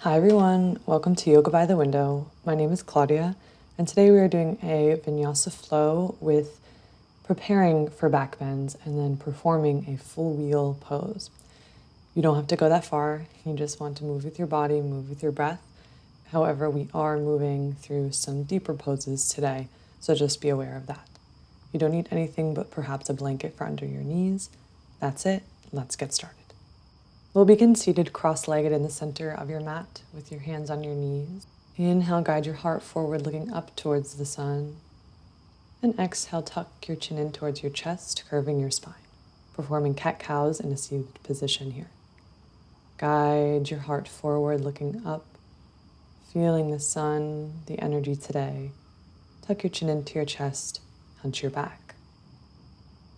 Hi everyone, welcome to Yoga by the Window. My name is Claudia, and today we are doing a Vinyasa flow with preparing for back bends and then performing a full wheel pose. You don't have to go that far, you just want to move with your body, move with your breath. However, we are moving through some deeper poses today, so just be aware of that. You don't need anything but perhaps a blanket for under your knees. That's it, let's get started. We'll begin seated cross-legged in the center of your mat with your hands on your knees. Inhale, guide your heart forward, looking up towards the sun. And exhale, tuck your chin in towards your chest, curving your spine. Performing cat-cows in a seated position here. Guide your heart forward, looking up, feeling the sun, the energy today. Tuck your chin into your chest, hunch your back.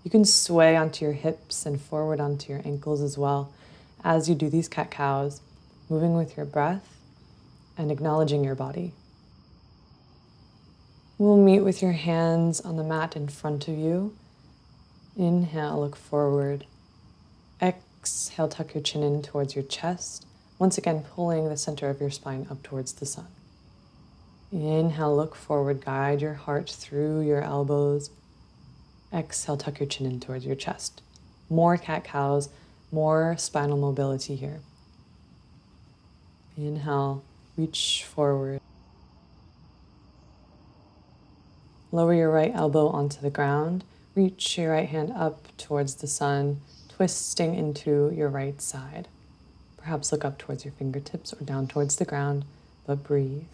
You can sway onto your hips and forward onto your ankles as well as you do these cat-cows, moving with your breath and acknowledging your body. We'll meet with your hands on the mat in front of you. Inhale, look forward. Exhale, tuck your chin in towards your chest, once again pulling the center of your spine up towards the sun. Inhale, look forward, guide your heart through your elbows. Exhale, tuck your chin in towards your chest. More cat-cows, more spinal mobility here. Inhale, reach forward. Lower your right elbow onto the ground. Reach your right hand up towards the sun, twisting into your right side. Perhaps look up towards your fingertips or down towards the ground, but breathe.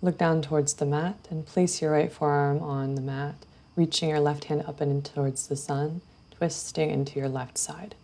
Look down towards the mat and place your right forearm on the mat, reaching your left hand up and in towards the sun, twisting into your left side.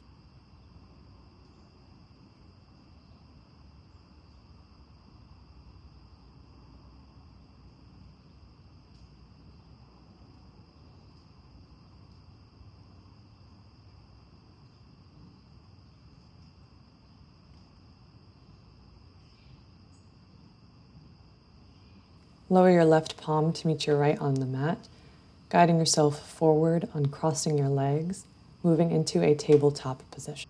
Lower your left palm to meet your right on the mat, guiding yourself forward, uncrossing your legs, moving into a tabletop position.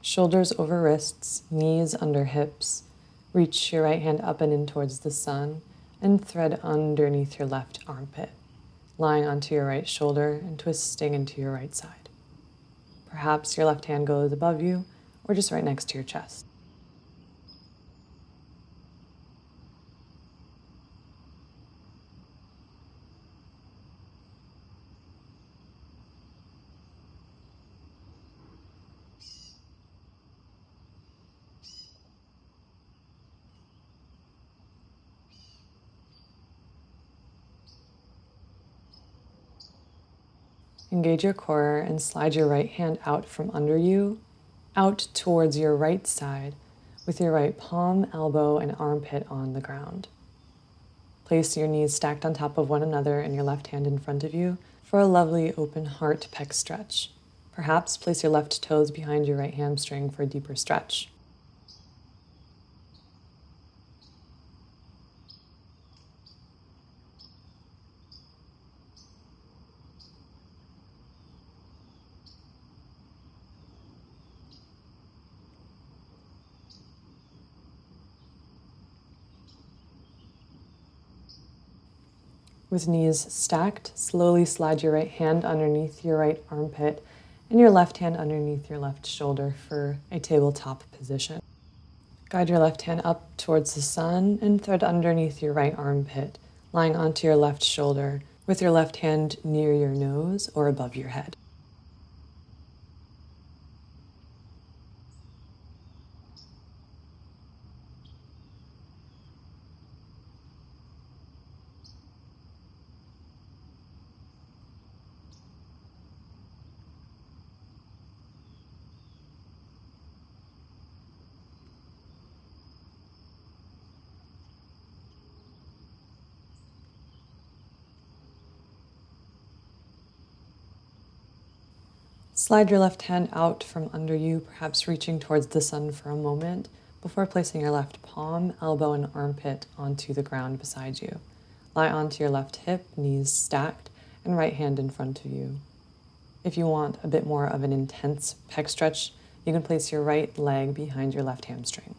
Shoulders over wrists, knees under hips. Reach your right hand up and in towards the sun and thread underneath your left armpit, lying onto your right shoulder and twisting into your right side. Perhaps your left hand goes above you or just right next to your chest. Engage your core and slide your right hand out from under you, out towards your right side, with your right palm, elbow, and armpit on the ground. Place your knees stacked on top of one another and your left hand in front of you for a lovely open heart pec stretch. Perhaps place your left toes behind your right hamstring for a deeper stretch. With knees stacked, slowly slide your right hand underneath your right armpit and your left hand underneath your left shoulder for a tabletop position. Guide your left hand up towards the sun and thread underneath your right armpit, lying onto your left shoulder with your left hand near your nose or above your head. Slide your left hand out from under you, perhaps reaching towards the sun for a moment, before placing your left palm, elbow, and armpit onto the ground beside you. Lie onto your left hip, knees stacked, and right hand in front of you. If you want a bit more of an intense pec stretch, you can place your right leg behind your left hamstring.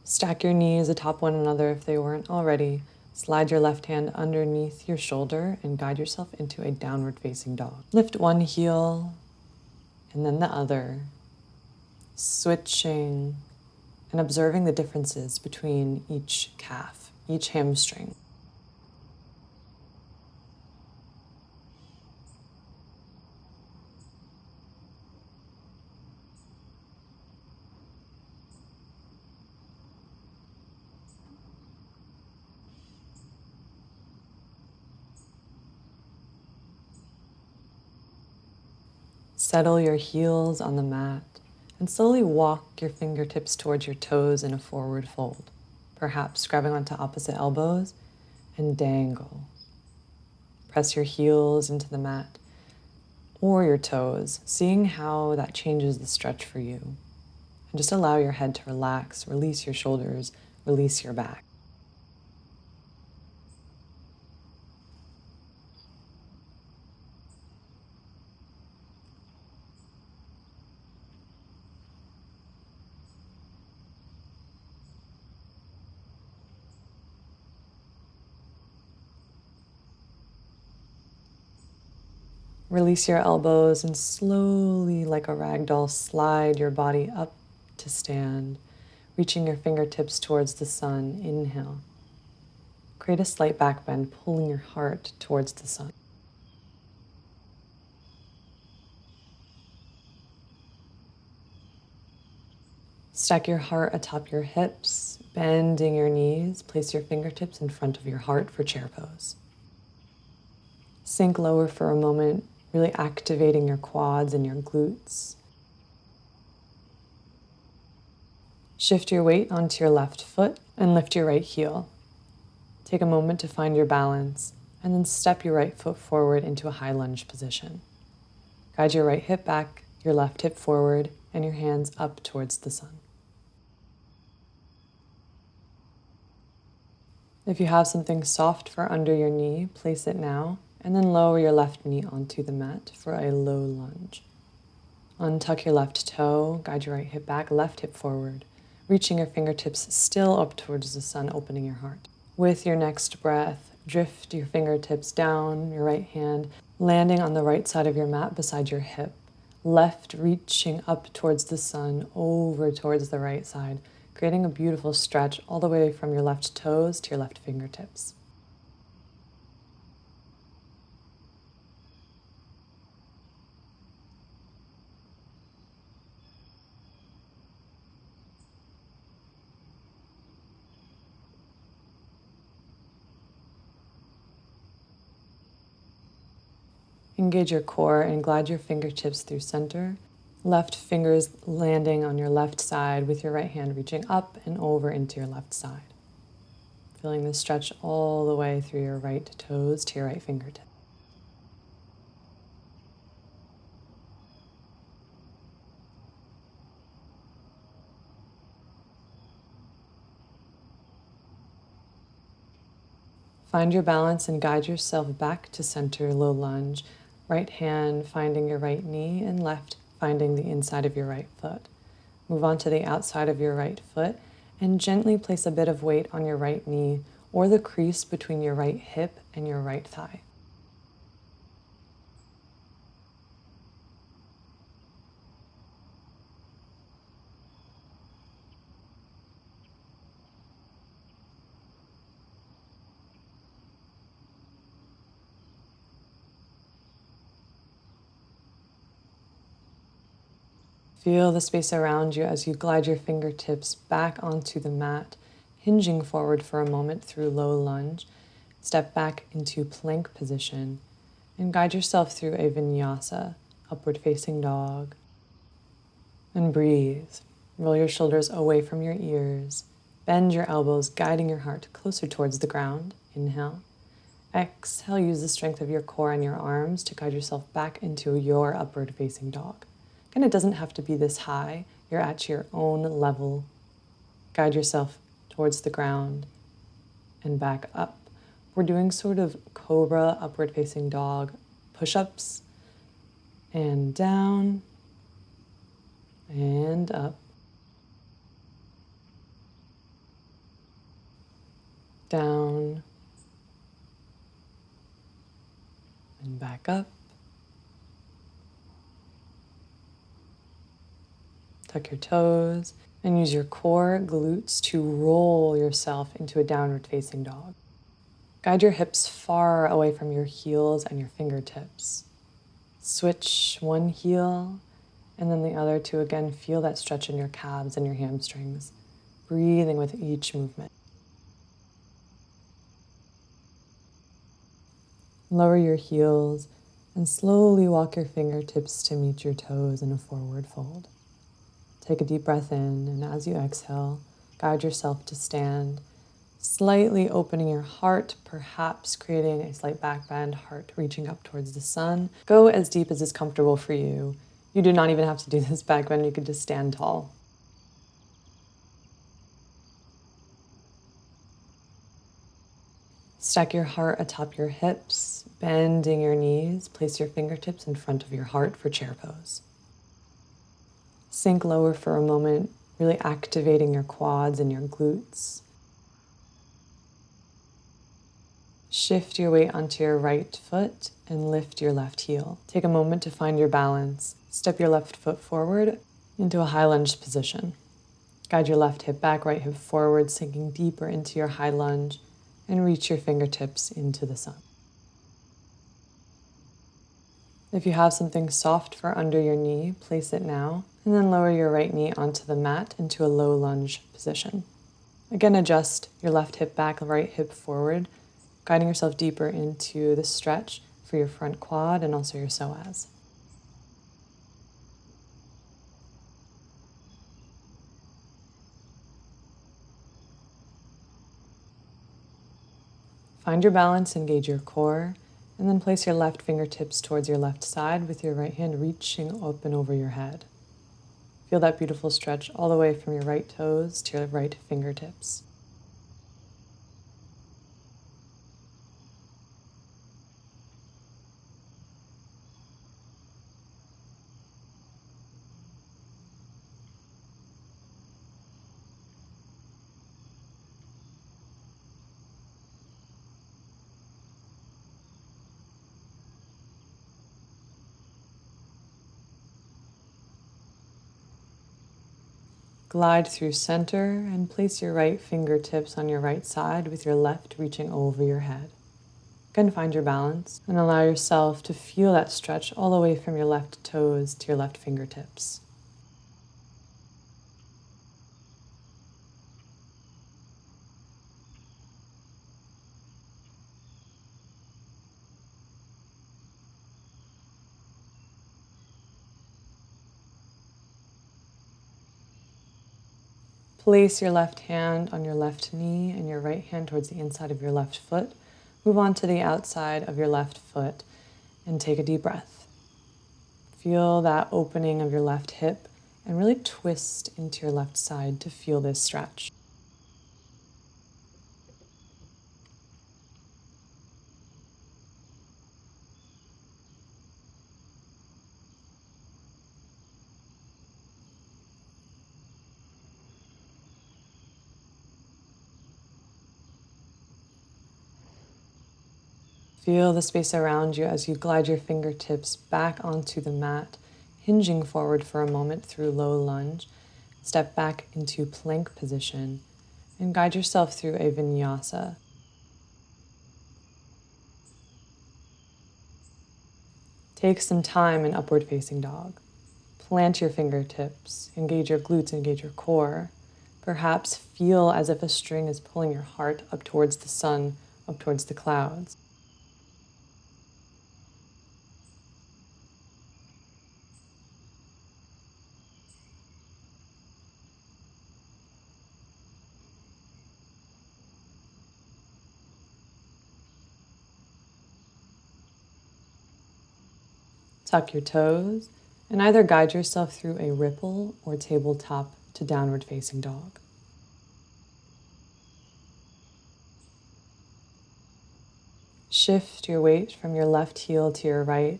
Stack your knees atop one another if they weren't already. Slide your left hand underneath your shoulder and guide yourself into a downward facing dog. Lift one heel and then the other, switching and observing the differences between each calf, each hamstring. Settle your heels on the mat and slowly walk your fingertips towards your toes in a forward fold, perhaps grabbing onto opposite elbows and dangle. Press your heels into the mat or your toes, seeing how that changes the stretch for you. And just allow your head to relax, release your shoulders, release your back. Release your elbows and slowly, like a rag doll, slide your body up to stand, reaching your fingertips towards the sun. Inhale. Create a slight back bend, pulling your heart towards the sun. Stack your heart atop your hips, bending your knees. Place your fingertips in front of your heart for chair pose. Sink lower for a moment, really activating your quads and your glutes. Shift your weight onto your left foot and lift your right heel. Take a moment to find your balance, and then step your right foot forward into a high lunge position. Guide your right hip back, your left hip forward, and your hands up towards the sun. If you have something soft for under your knee, place it now, and then lower your left knee onto the mat for a low lunge. Untuck your left toe, guide your right hip back, left hip forward, reaching your fingertips still up towards the sun, opening your heart. With your next breath, drift your fingertips down, your right hand landing on the right side of your mat beside your hip. Left reaching up towards the sun, over towards the right side, creating a beautiful stretch all the way from your left toes to your left fingertips. Engage your core and glide your fingertips through center. Left fingers landing on your left side with your right hand reaching up and over into your left side. Feeling the stretch all the way through your right toes to your right fingertip. Find your balance and guide yourself back to center, low lunge. Right hand finding your right knee and left finding the inside of your right foot. Move on to the outside of your right foot and gently place a bit of weight on your right knee or the crease between your right hip and your right thigh. Feel the space around you as you glide your fingertips back onto the mat, hinging forward for a moment through low lunge. Step back into plank position and guide yourself through a vinyasa, upward facing dog. And breathe. Roll your shoulders away from your ears. Bend your elbows, guiding your heart closer towards the ground. Inhale. Exhale, use the strength of your core and your arms to guide yourself back into your upward facing dog. And it doesn't have to be this high. You're at your own level. Guide yourself towards the ground and back up. We're doing sort of cobra, upward facing dog push-ups, and down and up, down and back up. Tuck your toes and use your core glutes to roll yourself into a downward facing dog. Guide your hips far away from your heels and your fingertips. Switch one heel and then the other to again feel that stretch in your calves and your hamstrings, breathing with each movement. Lower your heels and slowly walk your fingertips to meet your toes in a forward fold. Take a deep breath in, and as you exhale, guide yourself to stand, slightly opening your heart, perhaps creating a slight back bend, heart reaching up towards the sun. Go as deep as is comfortable for you. You do not even have to do this back bend, you could just stand tall. Stack your heart atop your hips, bending your knees. Place your fingertips in front of your heart for chair pose. Sink lower for a moment, really activating your quads and your glutes. Shift your weight onto your right foot and lift your left heel. Take a moment to find your balance. Step your left foot forward into a high lunge position. Guide your left hip back, right hip forward, sinking deeper into your high lunge, and reach your fingertips into the sun. If you have something soft for under your knee, place it now, and then lower your right knee onto the mat into a low lunge position. Again, adjust your left hip back, right hip forward, guiding yourself deeper into the stretch for your front quad and also your psoas. Find your balance, engage your core, and then place your left fingertips towards your left side with your right hand reaching up and over your head. Feel that beautiful stretch all the way from your right toes to your right fingertips. Glide through center and place your right fingertips on your right side with your left reaching over your head. Again, find your balance and allow yourself to feel that stretch all the way from your left toes to your left fingertips. Place your left hand on your left knee and your right hand towards the inside of your left foot. Move on to the outside of your left foot and take a deep breath. Feel that opening of your left hip and really twist into your left side to feel this stretch. Feel the space around you as you glide your fingertips back onto the mat, hinging forward for a moment through low lunge. Step back into plank position and guide yourself through a vinyasa. Take some time in upward facing dog. Plant your fingertips, engage your glutes, engage your core. Perhaps feel as if a string is pulling your heart up towards the sun, up towards the clouds. Tuck your toes and either guide yourself through a ripple or tabletop to downward facing dog. Shift your weight from your left heel to your right,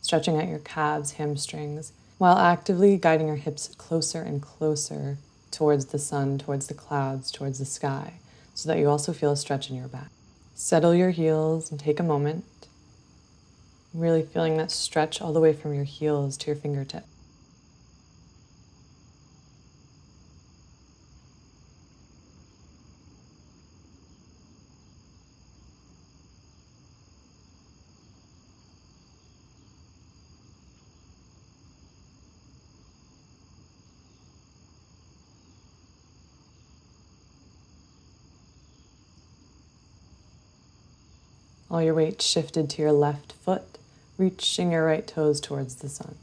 stretching out your calves, hamstrings, while actively guiding your hips closer and closer towards the sun, towards the clouds, towards the sky, so that you also feel a stretch in your back. Settle your heels and take a moment, really feeling that stretch all the way from your heels to your fingertips. All your weight shifted to your left foot, reaching your right toes towards the sun.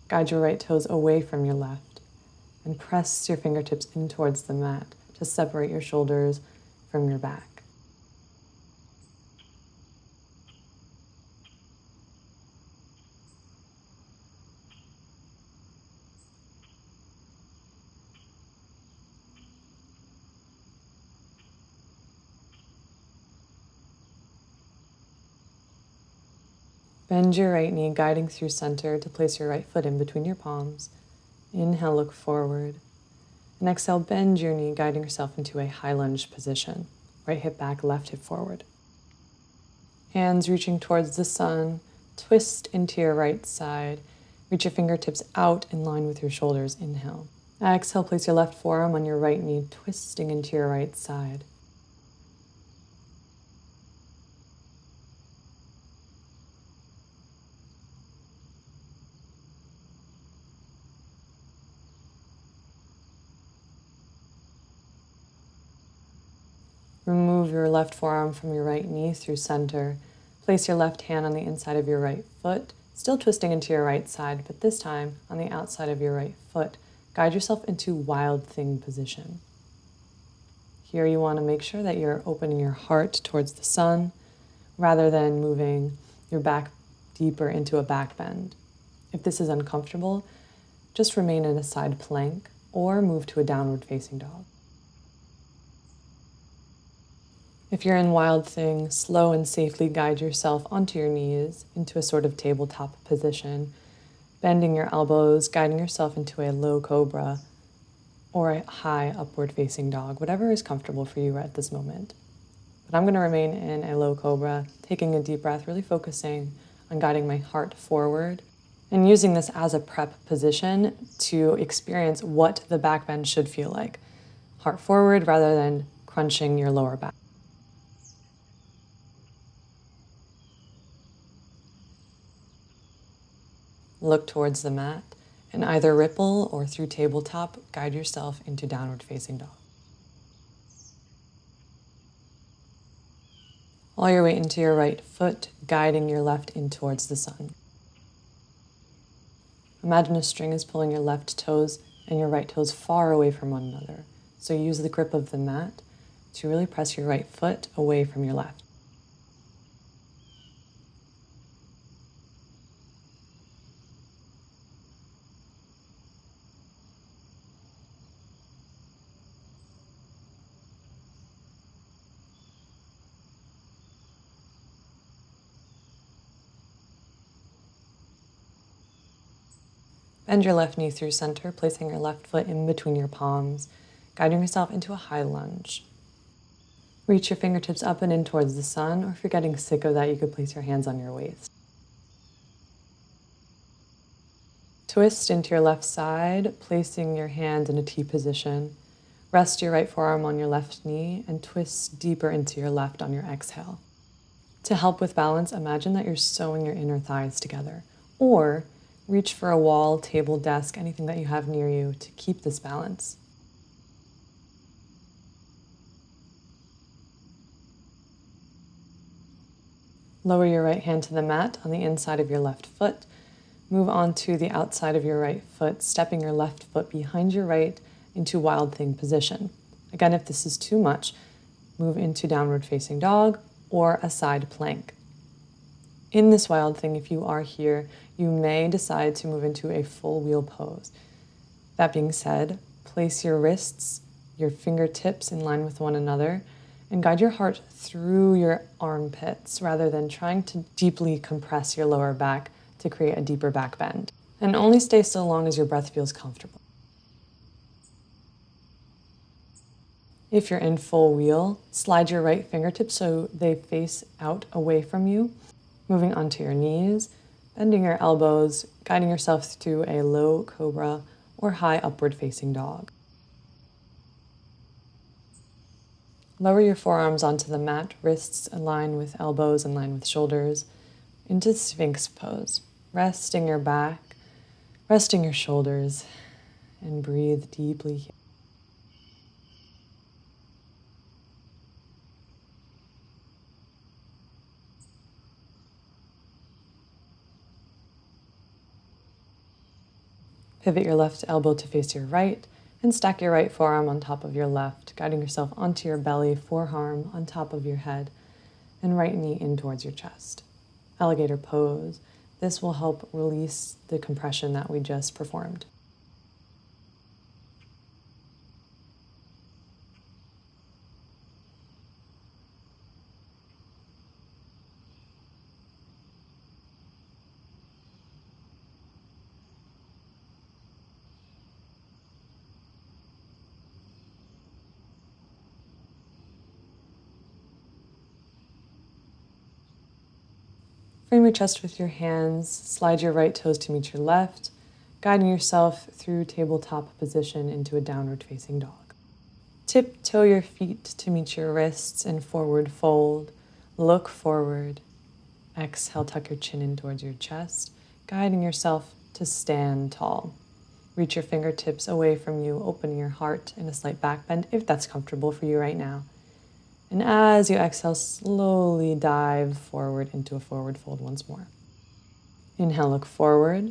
Guide your right toes away from your left and press your fingertips in towards the mat to separate your shoulders from your back. Bend your right knee, guiding through center to place your right foot in between your palms. Inhale, look forward. And exhale, bend your knee, guiding yourself into a high lunge position. Right hip back, left hip forward. Hands reaching towards the sun, twist into your right side. Reach your fingertips out in line with your shoulders. Inhale. Exhale, place your left forearm on your right knee, twisting into your right side. Remove your left forearm from your right knee through center. Place your left hand on the inside of your right foot, still twisting into your right side, but this time on the outside of your right foot. Guide yourself into wild thing position. Here you want to make sure that you're opening your heart towards the sun rather than moving your back deeper into a back bend. If this is uncomfortable, just remain in a side plank or move to a downward facing dog. If you're in wild thing, slow and safely guide yourself onto your knees into a sort of tabletop position, bending your elbows, guiding yourself into a low cobra or a high upward facing dog, whatever is comfortable for you at this moment. But I'm going to remain in a low cobra, taking a deep breath, really focusing on guiding my heart forward and using this as a prep position to experience what the back bend should feel like. Heart forward rather than crunching your lower back. Look towards the mat and either ripple or through tabletop, guide yourself into downward facing dog. All your weight into your right foot, guiding your left in towards the sun. Imagine a string is pulling your left toes and your right toes far away from one another. So use the grip of the mat to really press your right foot away from your left. Bend your left knee through center, placing your left foot in between your palms, guiding yourself into a high lunge. Reach your fingertips up and in towards the sun, or if you're getting sick of that, you could place your hands on your waist. Twist into your left side, placing your hands in a T position. Rest your right forearm on your left knee and twist deeper into your left on your exhale. To help with balance, imagine that you're sewing your inner thighs together, or Reach for a wall, table, desk, anything that you have near you to keep this balance. Lower your right hand to the mat on the inside of your left foot. Move on to the outside of your right foot, stepping your left foot behind your right into Wild Thing position. Again, if this is too much, move into Downward Facing Dog or a side plank. In this Wild Thing, if you are here, you may decide to move into a full wheel pose. That being said, place your wrists, your fingertips in line with one another, and guide your heart through your armpits rather than trying to deeply compress your lower back to create a deeper back bend. And only stay so long as your breath feels comfortable. If you're in full wheel, slide your right fingertips so they face out away from you, moving onto your knees, bending your elbows, guiding yourself to a low cobra or high upward facing dog. Lower your forearms onto the mat, wrists align with elbows, in line with shoulders, into Sphinx pose. Resting your back, resting your shoulders, and breathe deeply here. Pivot your left elbow to face your right, and stack your right forearm on top of your left, guiding yourself onto your belly, forearm on top of your head, and right knee in towards your chest. Alligator pose. This will help release the compression that we just performed. Frame your chest with your hands, slide your right toes to meet your left, guiding yourself through tabletop position into a downward facing dog. Tiptoe your feet to meet your wrists and forward fold. Look forward. Exhale, tuck your chin in towards your chest, guiding yourself to stand tall. Reach your fingertips away from you, opening your heart in a slight back bend if that's comfortable for you right now. And as you exhale, slowly dive forward into a forward fold once more. Inhale, look forward.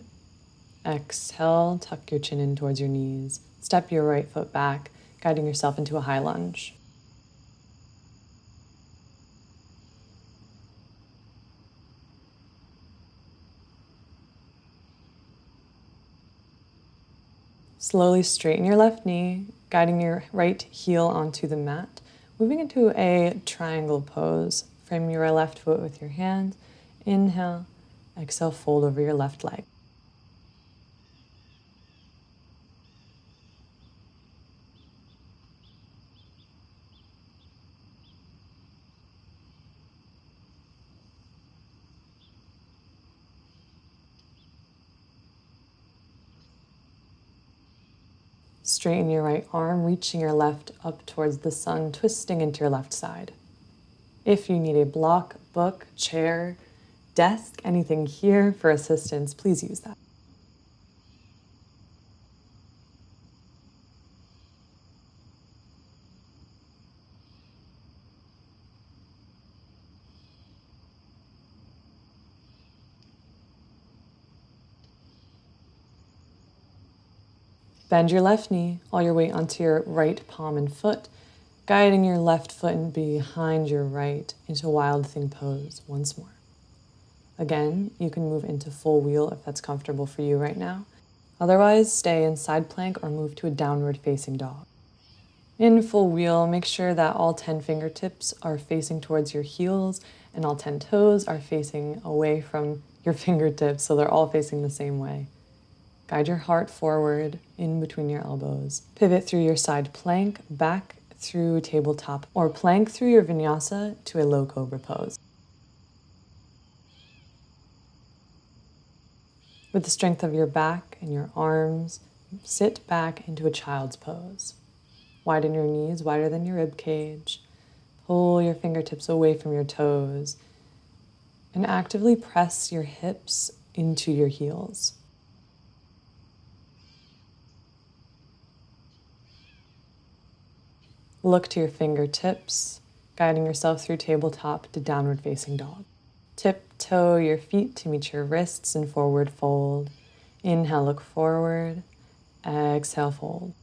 Exhale, tuck your chin in towards your knees. Step your right foot back, guiding yourself into a high lunge. Slowly straighten your left knee, guiding your right heel onto the mat. Moving into a triangle pose. Frame your left foot with your hands. Inhale, exhale, fold over your left leg. Straighten your right arm, reaching your left up towards the sun, twisting into your left side. If you need a block, book, chair, desk, anything here for assistance, please use that. Bend your left knee, all your weight onto your right palm and foot, guiding your left foot behind your right into Wild Thing pose once more. Again, you can move into full wheel if that's comfortable for you right now. Otherwise, stay in side plank or move to a downward facing dog. In full wheel, make sure that all 10 fingertips are facing towards your heels and all 10 toes are facing away from your fingertips, so they're all facing the same way. Guide your heart forward in between your elbows. Pivot through your side plank, back through tabletop, or plank through your vinyasa to a low cobra pose. With the strength of your back and your arms, sit back into a child's pose. Widen your knees wider than your rib cage. Pull your fingertips away from your toes and actively press your hips into your heels. Look to your fingertips, guiding yourself through tabletop to downward facing dog. Tiptoe your feet to meet your wrists in forward fold. Inhale, look forward. Exhale, fold.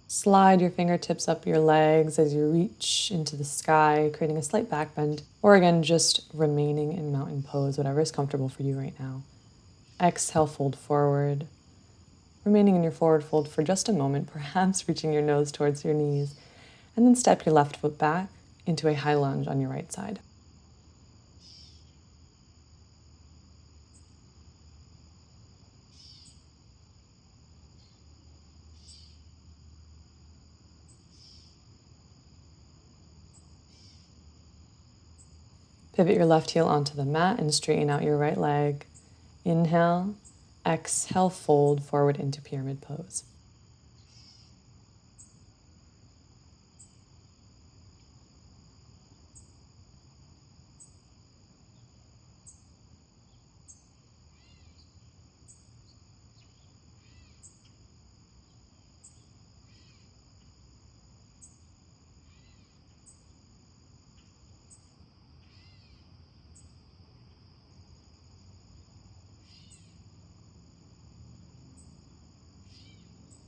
Slide your fingertips up your legs as you reach into the sky, creating a slight back bend, or again, just remaining in mountain pose, whatever is comfortable for you right now. Exhale, fold forward. Remaining in your forward fold for just a moment, perhaps reaching your nose towards your knees, and then step your left foot back into a high lunge on your right side. Pivot your left heel onto the mat and straighten out your right leg. Inhale, exhale, fold forward into pyramid pose.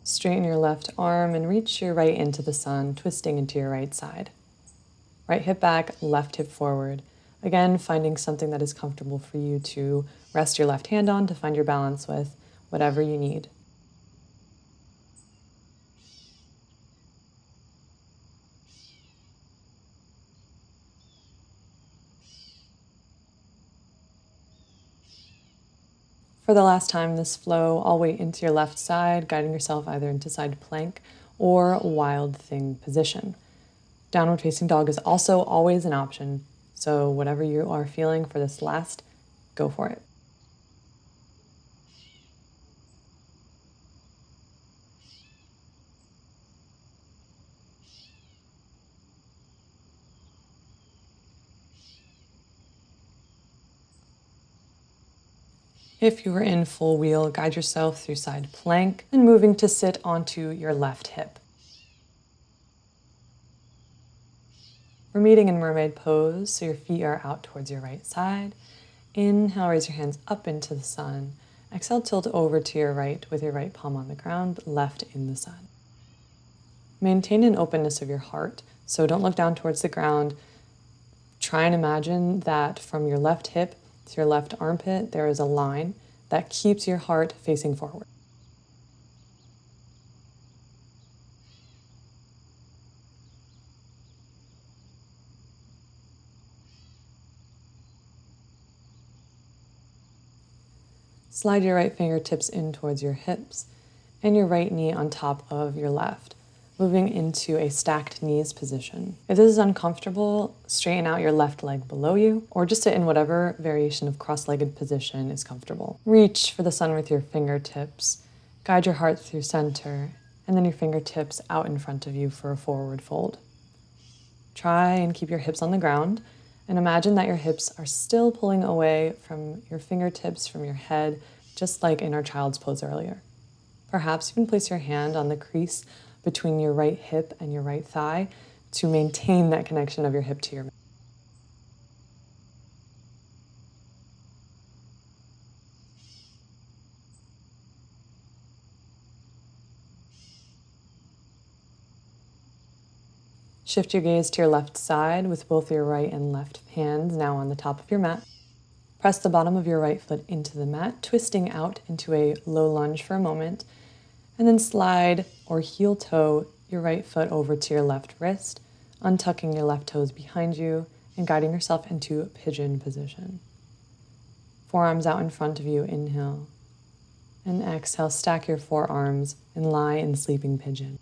Straighten your left arm and reach your right into the sun, twisting into your right side. Right hip back, left hip forward. Again, finding something that is comfortable for you to rest your left hand on to find your balance with, whatever you need. For the last time this flow, all weight into your left side, guiding yourself either into side plank or wild thing position. Downward facing dog is also always an option, so whatever you are feeling for this last, go for it. If you are in full wheel, guide yourself through side plank and moving to sit onto your left hip. We're meeting in mermaid pose, so your feet are out towards your right side. Inhale, raise your hands up into the sun. Exhale, tilt over to your right with your right palm on the ground, left in the sun. Maintain an openness of your heart, so don't look down towards the ground. Try and imagine that from your left hip to your left armpit, there is a line that keeps your heart facing forward. Slide your right fingertips in towards your hips and your right knee on top of your left, moving into a stacked knees position. If this is uncomfortable, straighten out your left leg below you, or just sit in whatever variation of cross-legged position is comfortable. Reach for the sun with your fingertips, guide your heart through center, and then your fingertips out in front of you for a forward fold. Try and keep your hips on the ground, and imagine that your hips are still pulling away from your fingertips, from your head, just like in our child's pose earlier. Perhaps you can place your hand on the crease between your right hip and your right thigh to maintain that connection of your hip to your mat. Shift your gaze to your left side with both your right and left hands now on the top of your mat. Press the bottom of your right foot into the mat, twisting out into a low lunge for a moment, and then slide or heel toe your right foot over to your left wrist, untucking your left toes behind you and guiding yourself into pigeon position. Forearms out in front of you, inhale. And exhale, stack your forearms and lie in sleeping pigeon.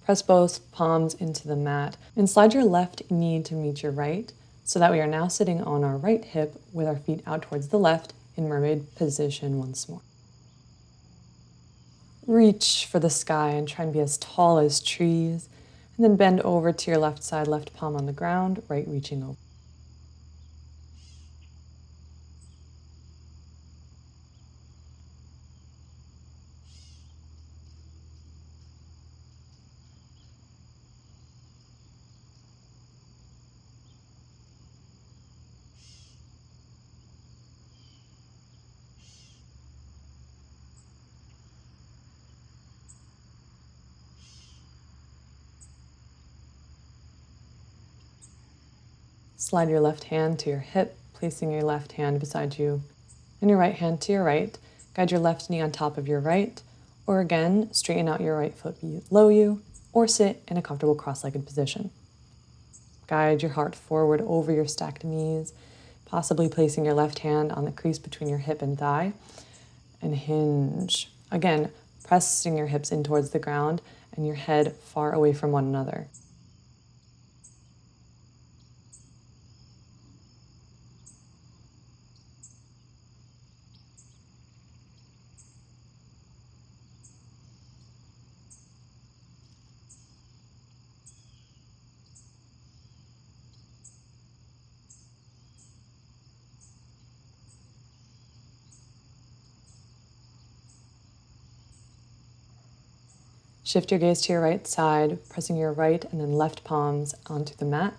Press both palms into the mat and slide your left knee to meet your right, so that we are now sitting on our right hip with our feet out towards the left in mermaid position once more. Reach for the sky and try and be as tall as trees, and then bend over to your left side, left palm on the ground, right reaching over. Slide your left hand to your hip, placing your left hand beside you, and your right hand to your right. Guide your left knee on top of your right, or again, straighten out your right foot below you, or sit in a comfortable cross-legged position. Guide your heart forward over your stacked knees, possibly placing your left hand on the crease between your hip and thigh, and hinge. Again, pressing your hips in towards the ground and your head far away from one another. Shift your gaze to your right side, pressing your right and then left palms onto the mat.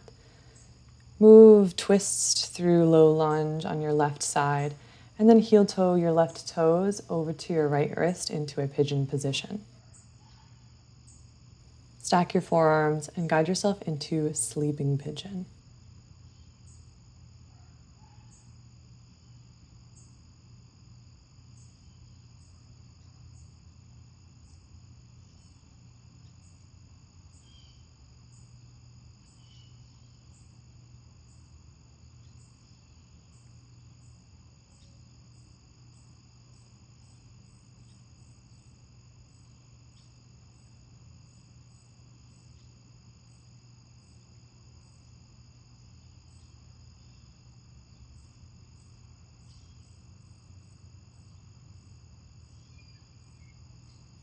Move, twist through low lunge on your left side, and then heel toe your left toes over to your right wrist into a pigeon position. Stack your forearms and guide yourself into sleeping pigeon.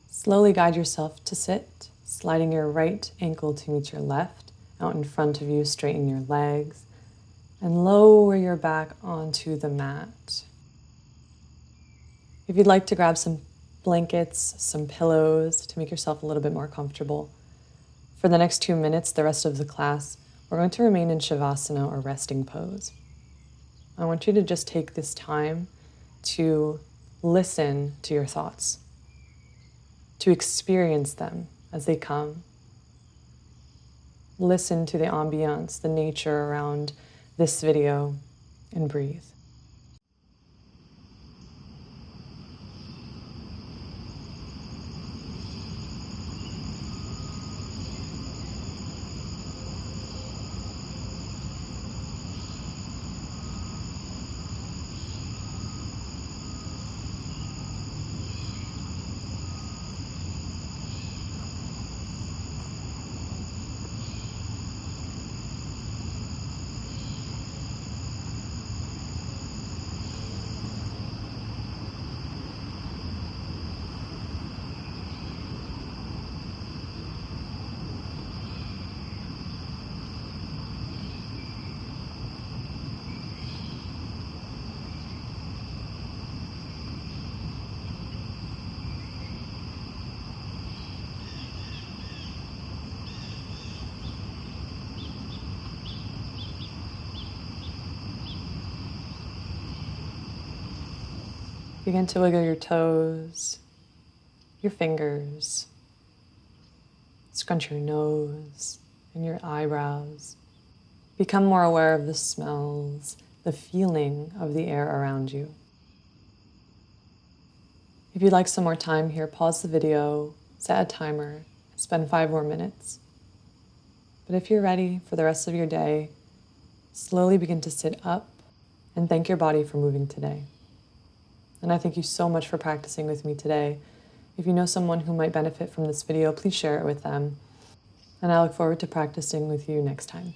Slowly guide yourself to sit, sliding your right ankle to meet your left. Out in front of you, straighten your legs, and lower your back onto the mat. If you'd like to grab some blankets, some pillows to make yourself a little bit more comfortable. For the next 2 minutes, the rest of the class, we're going to remain in Shavasana or resting pose. I want you to just take this time to listen to your thoughts, to experience them as they come. Listen to the ambiance, the nature around this video, and breathe. Begin to wiggle your toes, your fingers, scrunch your nose and your eyebrows. Become more aware of the smells, the feeling of the air around you. If you'd like some more time here, pause the video, set a timer, spend 5 more minutes. But if you're ready for the rest of your day, slowly begin to sit up and thank your body for moving today. And I thank you so much for practicing with me today. If you know someone who might benefit from this video, please share it with them. and I look forward to practicing with you next time.